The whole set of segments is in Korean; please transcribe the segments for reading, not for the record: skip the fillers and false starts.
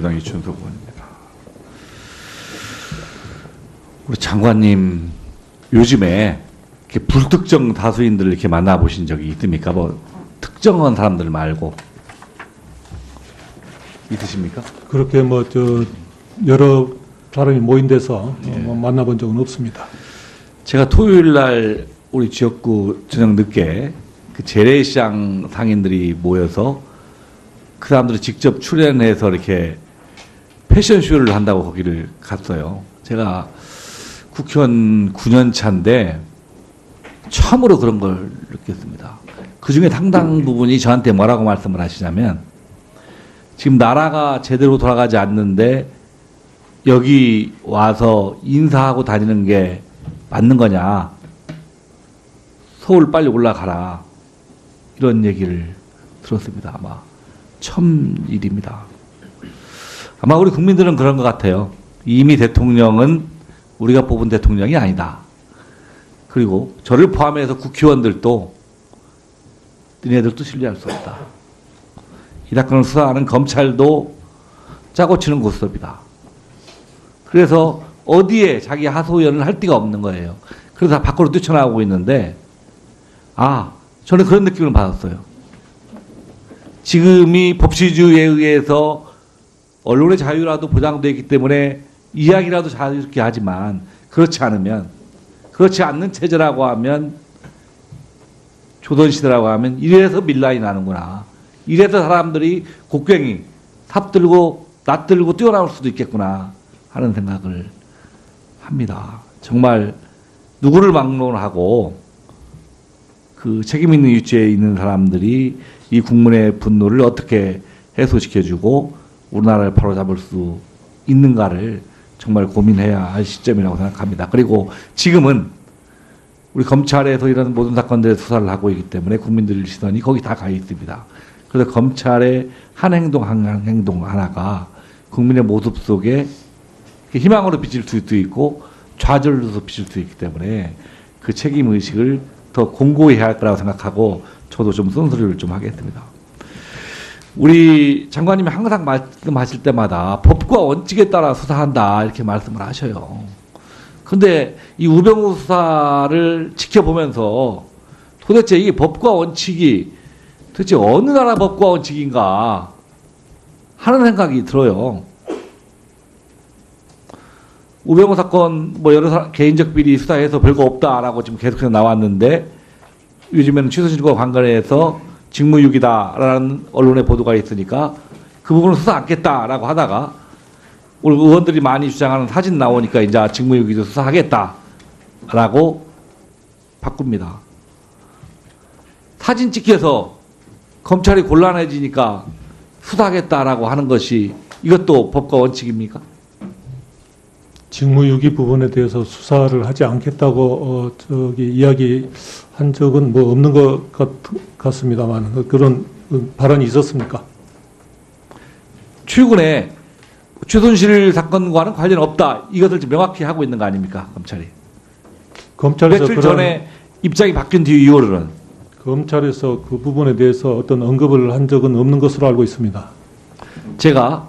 민주당 이춘석 의원입니다. 우리 장관님 요즘에 이렇게 불특정 다수인들을 이렇게 만나보신 적이 있습니까? 뭐 특정한 사람들 말고 있으십니까? 그렇게 여러 사람이 모인 데서 만나본 적은 없습니다. 제가 토요일 날 우리 지역구 저녁 늦게 그 재래시장 상인들이 모여서 그 사람들이 직접 출연해서 이렇게 패션쇼를 한다고 거기를 갔어요. 제가 국회의원 9년 차인데 처음으로 그런 걸 느꼈습니다. 그 중에 상당 부분이 저한테 뭐라고 말씀을 하시냐면 지금 나라가 제대로 돌아가지 않는데 여기 와서 인사하고 다니는 게 맞는 거냐. 서울 빨리 올라가라. 이런 얘기를 들었습니다. 아마 처음 일입니다. 아마 우리 국민들은 그런 것 같아요. 이미 대통령은 우리가 뽑은 대통령이 아니다. 그리고 저를 포함해서 국회의원들도 니네들도 신뢰할 수 없다. 이 사건을 수사하는 검찰도 짜고 치는 고스톱이다. 그래서 어디에 자기 하소연을 할 데가 없는 거예요. 그래서 다 밖으로 뛰쳐나오고 있는데 저는 그런 느낌을 받았어요. 지금이 법치주의에 의해서 언론의 자유라도 보장되어 있기 때문에 이야기라도 자유롭게 하지만 그렇지 않는 체제라고 하면 조선시대라고 하면 이래서 밀란이 나는구나. 이래서 사람들이 곡괭이 삽들고 낫들고 뛰어나올 수도 있겠구나 하는 생각을 합니다. 정말 누구를 막론하고 그 책임 있는 위치에 있는 사람들이 이 국민의 분노를 어떻게 해소시켜주고 우리나라를 바로잡을 수 있는가를 정말 고민해야 할 시점이라고 생각합니다. 그리고 지금은 우리 검찰에서 이런 모든 사건들의 수사를 하고 있기 때문에 국민들 시선이 거기 다 가 있습니다. 그래서 검찰의 한 행동 한 행동 하나가 국민의 모습 속에 희망으로 비칠 수도 있고 좌절로서 비칠 수 있기 때문에 그 책임의식을 더 공고히 해야 할 거라고 생각하고 저도 좀 쓴소리를 좀 하겠습니다. 우리 장관님이 항상 말씀하실 때마다 법과 원칙에 따라 수사한다 이렇게 말씀을 하셔요. 그런데 이 우병우 수사를 지켜보면서 도대체 이 법과 원칙이 도대체 어느 나라 법과 원칙인가 하는 생각이 들어요. 우병우 사건 여러 개인적 비리 수사해서 별거 없다라고 지금 계속해서 나왔는데 요즘에는 최순실과 관련해서 직무유기다라는 언론의 보도가 있으니까 그 부분을 수사 않겠다라고 하다가 우리 의원들이 많이 주장하는 사진 나오니까 이제 직무유기도 수사하겠다라고 바꿉니다. 사진 찍혀서 검찰이 곤란해지니까 수사하겠다라고 하는 것이 이것도 법과 원칙입니까? 직무유기 부분에 대해서 수사를 하지 않겠다고 이야기한 적은 없는 것 같습니다만 그런 발언이 있었습니까? 최근에 최순실 사건과는 관련 없다. 이것을 지금 명확히 하고 있는 거 아닙니까? 검찰이. 검찰에서 며칠 전에 입장이 바뀐 뒤 이후로는 검찰에서 그 부분에 대해서 어떤 언급을 한 적은 없는 것으로 알고 있습니다. 제가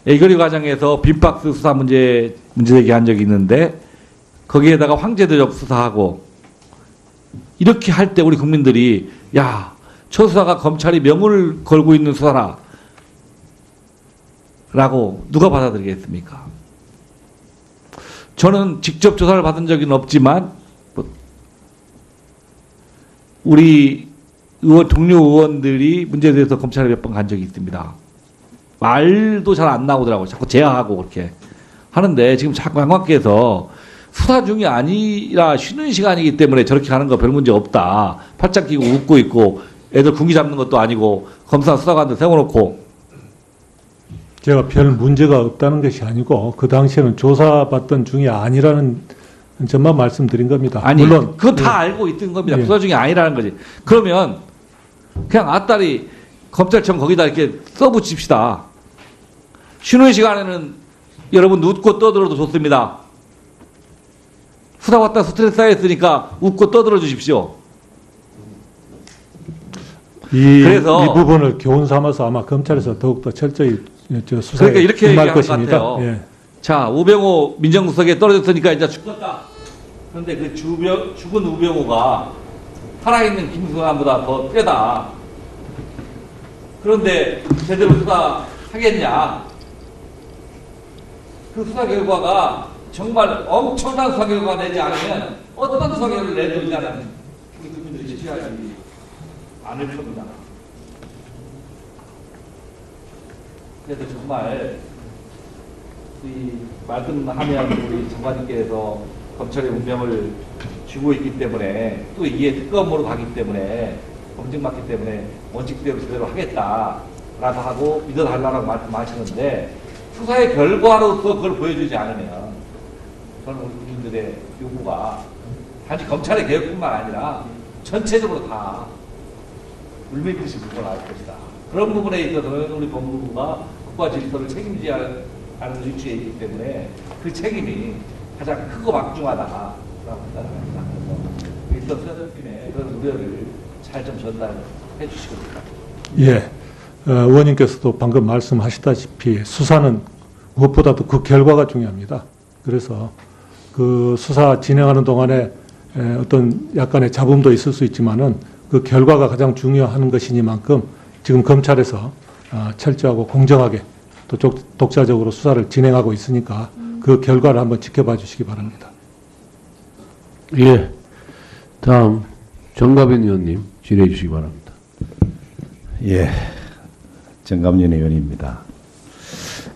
애결위 과정에서 빈박스 수사 문제 제기한 적이 있는데 거기에다가 황제도적 수사하고 이렇게 할 때 우리 국민들이 저 수사가 검찰이 명을 걸고 있는 수사라 라고 누가 받아들이겠습니까? 저는 직접 조사를 받은 적은 없지만 우리 동료 의원들이 문제에 대해서 검찰에 몇 번 간 적이 있습니다. 말도 잘 안 나오더라고요. 자꾸 제하하고 그렇게 하는데 지금 자꾸 장관께서 수사 중이 아니라 쉬는 시간이기 때문에 저렇게 하는 거 별 문제 없다. 팔짱 끼고 웃고 있고 애들 군기 잡는 것도 아니고 검사 수사관들 세워놓고 제가 별 문제가 없다는 것이 아니고 그 당시에는 조사받던 중이 아니라는 점만 말씀드린 겁니다. 아니, 물론 그건 다 알고 있던 겁니다. 수사 중이 아니라는 거지. 그러면 그냥 앞다리 검찰청 거기다 이렇게 써붙입시다. 쉬는 시간에는 여러분 웃고 떠들어도 좋습니다. 수사 왔다 스트레스 쌓였으니까 웃고 떠들어 주십시오. 이 그래서 부분을 교훈 삼아서 아마 검찰에서 더욱더 철저히 저 수사에 그러니까 이렇게 임할 얘기하는 것 것입니다. 같아요. 예. 자, 우병우 민정수석에 떨어졌으니까 이제 죽었다. 그런데 그 죽은 우병우가 살아있는 김수환보다 더 세다. 그런데 제대로 수사하겠냐? 그 수사 결과가 정말 엄청난 수사 결과가 내지 않으면 어떤 수사 결과를 내도 이자는 국민들이 지지하지 않을 겁니다. 그래서 정말 이 말씀하면 우리 장관님께서 검찰의 운명을 쥐고 있기 때문에 또 이에 특검으로 가기 때문에 검증받기 때문에 원칙대로 제대로 하겠다라고 하고 믿어달라고 말씀하시는데 수사의 결과로서 그걸 보여주지 않으면 저는 우리 국민들의 요구가 단지 검찰의 개혁뿐만 아니라 전체적으로 다 물밀듯이 물러날 것이다. 그런 부분에 있어서는 우리 법무부가 국가 질서를 책임지지 않은 위치에 있기 때문에 그 책임이 가장 크고 막중하다라고 생각합니다. 일선 수사팀에 그런 우려를 잘 좀 전달해 주시고 예. 의원님께서도 방금 말씀하셨다시피 수사는 무엇보다도 그 결과가 중요합니다. 그래서 그 수사 진행하는 동안에 어떤 약간의 잡음도 있을 수 있지만은 그 결과가 가장 중요한 것이니만큼 지금 검찰에서 철저하고 공정하게 또 독자적으로 수사를 진행하고 있으니까 그 결과를 한번 지켜봐 주시기 바랍니다. 예. 다음 정가빈 의원님 질의해 주시기 바랍니다. 예, 정감윤 의원입니다.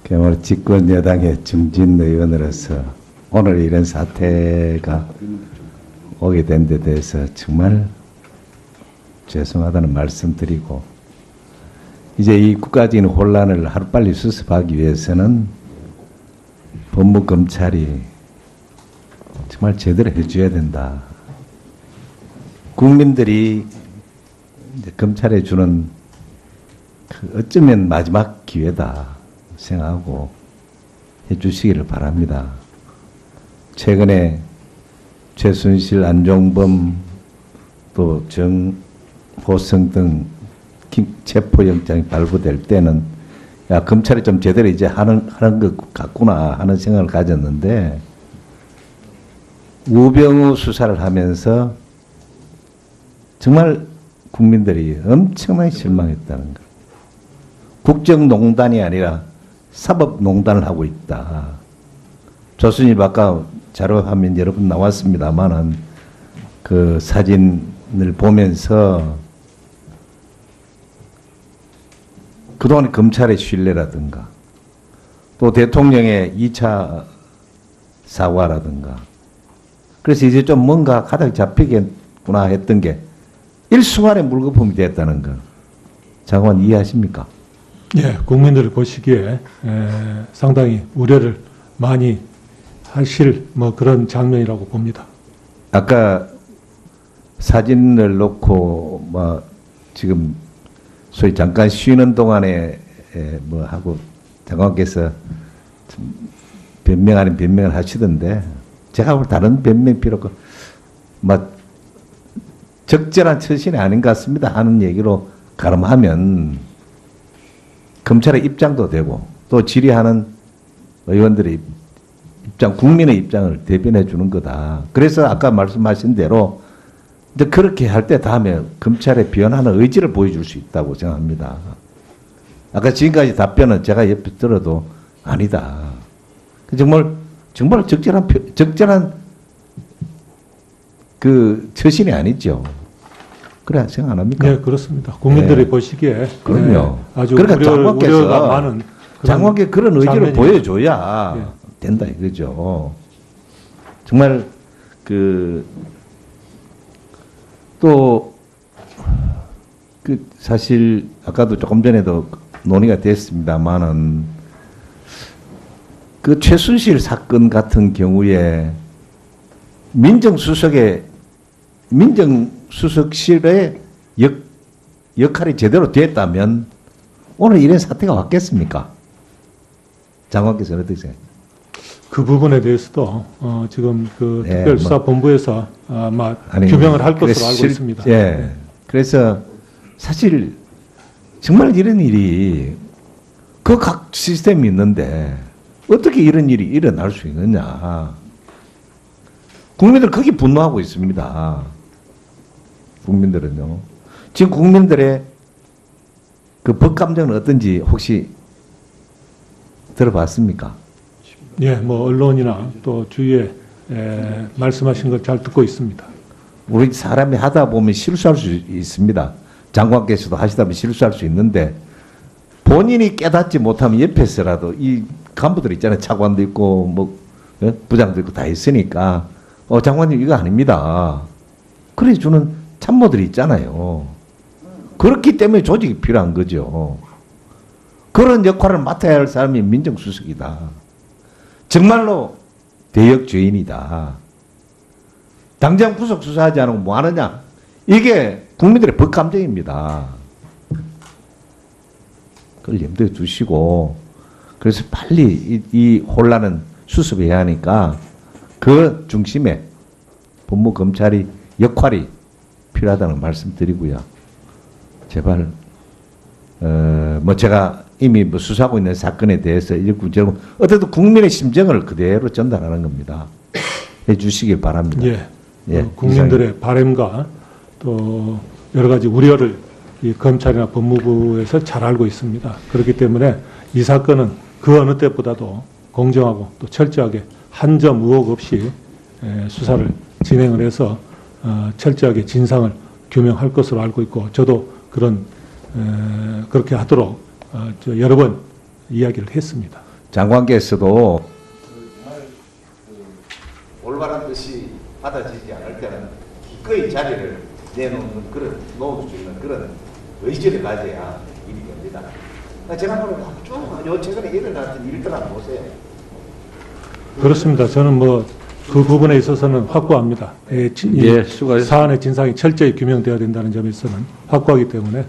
그야말로 집권 여당의 중진 의원으로서 오늘 이런 사태가 오게 된 데 대해서 정말 죄송하다는 말씀드리고 이제 이 국가적인 혼란을 하루빨리 수습하기 위해서는 법무검찰이 정말 제대로 해줘야 된다. 국민들이 이제 검찰에 주는 그 어쩌면 마지막 기회다 생각하고 해주시기를 바랍니다. 최근에 최순실, 안종범, 또 정호성 등 체포영장이 발부될 때는 야 검찰이 좀 제대로 이제 하는 것 같구나 하는 생각을 가졌는데 우병우 수사를 하면서 정말 국민들이 엄청나게 실망했다는 것. 국정농단이 아니라 사법농단을 하고 있다. 조순일 아까 자료화면 여러 번 나왔습니다만은 그 사진을 보면서 그동안 검찰의 신뢰라든가 또 대통령의 2차 사과라든가 그래서 이제 좀 뭔가 가닥 잡히겠구나 했던 게 일순간에 물거품이 됐다는 거 장관 이해하십니까? 예, 국민들이 보시기에 상당히 우려를 많이 하실 뭐 그런 장면이라고 봅니다. 아까 사진을 놓고 뭐 지금 소위 잠깐 쉬는 동안에 뭐 하고 장관께서 변명 아닌 변명을 하시던데 제가 볼 다른 변명 필요 없고 뭐 적절한 처신이 아닌 것 같습니다 하는 얘기로 가름하면 검찰의 입장도 되고 또 질의하는 의원들의 입장, 국민의 입장을 대변해 주는 거다. 그래서 아까 말씀하신 대로 이제 그렇게 할 때 다음에 검찰의 변화는 의지를 보여줄 수 있다고 생각합니다. 아까 지금까지 답변은 제가 옆에 들어도 아니다. 정말 적절한 그 처신이 아니죠. 그래 생각 안 합니까? 네, 그렇습니다. 국민들이 네. 보시기에 그럼요. 아주 그러니까 장관께서 우려가 많은 장관께 그런 의지를 장면입니다. 보여줘야 네. 된다 이거죠. 정말 또 사실 아까도 조금 전에도 논의가 됐습니다만은 그 최순실 사건 같은 경우에 민정수석실의 역할이 제대로 됐다면 오늘 이런 사태가 왔겠습니까? 장관께서는 어떻게 생각해요? 그 부분에 대해서도 지금 그 네, 특별수사본부에서 아마 아니, 규명을 할 것으로 알고 실- 있습니다. 예. 그래서 사실 정말 이런 일이 그 각 시스템이 있는데 어떻게 이런 일이 일어날 수 있느냐. 국민들 거기 분노하고 있습니다. 국민들은요. 지금 국민들의 그 법감정은 어떤지 혹시 들어봤습니까? 예, 뭐 언론이나 또 주위에 말씀하신 걸 잘 듣고 있습니다. 우리 사람이 하다 보면 실수할 수 있습니다. 장관께서도 하시다 보면 실수할 수 있는데 본인이 깨닫지 못하면 옆에서라도 이 간부들 있잖아요. 차관도 있고 뭐 부장도 있고 다 있으니까 장관님 이거 아닙니다. 그래 주는 참모들이 있잖아요. 그렇기 때문에 조직이 필요한 거죠. 그런 역할을 맡아야 할 사람이 민정수석이다. 정말로 대역죄인이다. 당장 구속 수사하지 않고 뭐 하느냐. 이게 국민들의 법감정입니다. 그걸 염두에 두시고 그래서 빨리 이 혼란은 수습해야 하니까 그 중심에 법무 검찰이 역할이 필요하다는 말씀드리고요. 제발 뭐 제가 이미 뭐 수사하고 있는 사건에 대해서 이렇고 어쨌든 국민의 심정을 그대로 전달하는 겁니다. 해주시길 바랍니다. 예, 국민들의 바람과 또 여러 가지 우려를 이 검찰이나 법무부에서 잘 알고 있습니다. 그렇기 때문에 이 사건은 그 어느 때보다도 공정하고 또 철저하게 한 점 의혹 없이 수사를 진행을 해서 철저하게 진상을 규명할 것으로 알고 있고 저도 그렇게 하도록 여러 번 이야기를 했습니다. 장관께서도 올바른 뜻이 받아지지 않을 때는 기꺼이 자리를 내놓는 놓을 수 있는 그런 의지를 가져야 일이 됩니다. 제가 보면 요 최근에 일어났던 일들 한번 보세요. 그렇습니다. 저는 뭐 그 부분에 있어서는 확고합니다. 수고하셨습니다. 사안의 진상이 철저히 규명되어야 된다는 점에서는 확고하기 때문에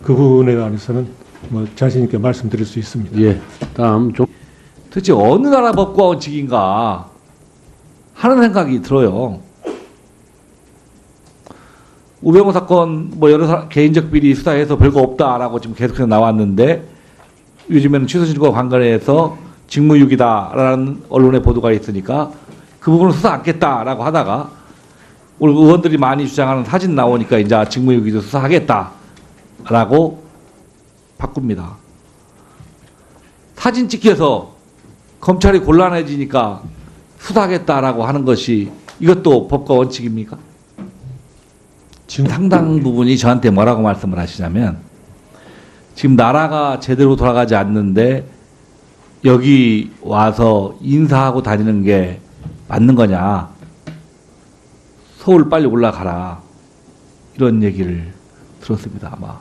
그 부분에 관해서는 뭐 자신 있게 말씀드릴 수 있습니다. 예. 다음 도대체 어느 나라 법과 원칙인가 하는 생각이 들어요. 우병우 사건 뭐 여러 사람 개인적 비리 수사해서 별거 없다라고 지금 계속해서 나왔는데 요즘에는 취소신고와 관련해서 직무유기다라는 언론의 보도가 있으니까 그 부분을 수사 않겠다라고 하다가 우리 의원들이 많이 주장하는 사진 나오니까 이제 직무유기도 수사하겠다라고 바꿉니다. 사진 찍혀서 검찰이 곤란해지니까 수사하겠다라고 하는 것이 이것도 법과 원칙입니까? 지금 상당 부분이 저한테 뭐라고 말씀을 하시냐면 지금 나라가 제대로 돌아가지 않는데 여기 와서 인사하고 다니는 게 맞는 거냐. 서울 빨리 올라가라. 이런 얘기를 들었습니다. 아마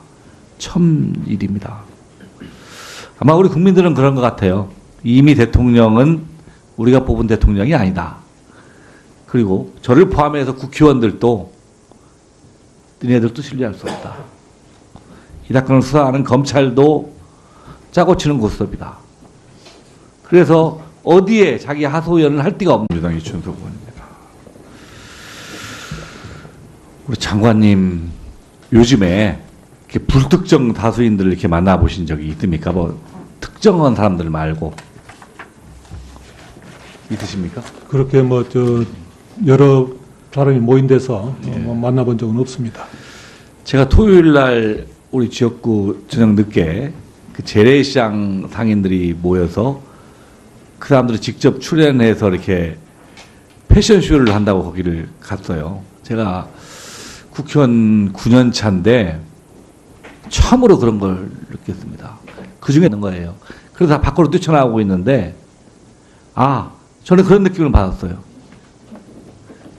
처음 일입니다. 아마 우리 국민들은 그런 것 같아요. 이미 대통령은 우리가 뽑은 대통령이 아니다. 그리고 저를 포함해서 국회의원들도 너네들도 신뢰할 수 없다. 이 사건을 수사하는 검찰도 짜고 치는 고스톱이다. 그래서 어디에 자기 하소연을 할 데가 없는 민주당 이춘석 의원입니다. 우리 장관님 요즘에 이렇게 불특정 다수인들을 이렇게 만나보신 적이 있습니까? 뭐 특정한 사람들 말고 있으십니까? 그렇게 뭐 여러 사람이 모인 데서 뭐 만나본 적은 없습니다. 제가 토요일 날 우리 지역구 저녁 늦게 그 재래시장 상인들이 모여서 그 사람들이 직접 출연해서 이렇게 패션쇼를 한다고 거기를 갔어요. 제가 국회의원 9년 차인데 처음으로 그런 걸 느꼈습니다. 그 중에 있는 거예요. 그래서 다 밖으로 뛰쳐나오고 있는데 저는 그런 느낌을 받았어요.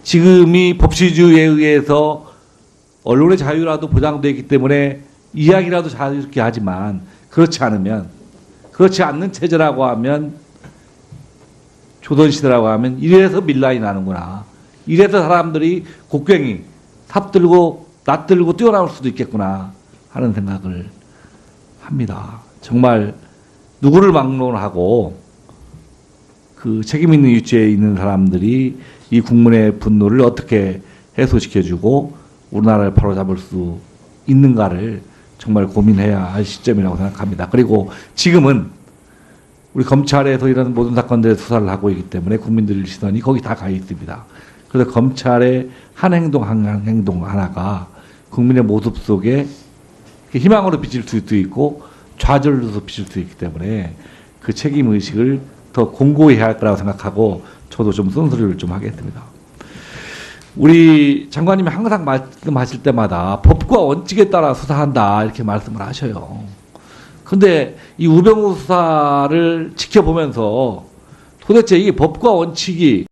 지금이 법치주의에 의해서 언론의 자유라도 보장되어 있기 때문에 이야기라도 자유롭게 하지만 그렇지 않는 체제라고 하면 조선시대라고 하면 이래서 밀란이 나는구나. 이래서 사람들이 곡괭이 낯들고 뛰어나올 수도 있겠구나 하는 생각을 합니다. 정말 누구를 막론하고 그 책임 있는 위치에 있는 사람들이 이 국민의 분노를 어떻게 해소시켜주고 우리나라를 바로잡을 수 있는가를 정말 고민해야 할 시점이라고 생각합니다. 그리고 지금은 우리 검찰에서 이런 모든 사건들의 수사를 하고 있기 때문에 국민들 시선이 거기 다 가 있습니다. 그래서 검찰의 한 행동 한 행동 하나가 국민의 모습 속에 희망으로 비칠 수도 있고 좌절로서 비칠 수 있기 때문에 그 책임 의식을 더 공고히 해야 할 거라고 생각하고 저도 좀 쓴소리를 좀 하겠습니다. 우리 장관님이 항상 말씀하실 때마다 법과 원칙에 따라 수사한다 이렇게 말씀을 하셔요. 근데 이 우병우 수사를 지켜보면서 도대체 이 법과 원칙이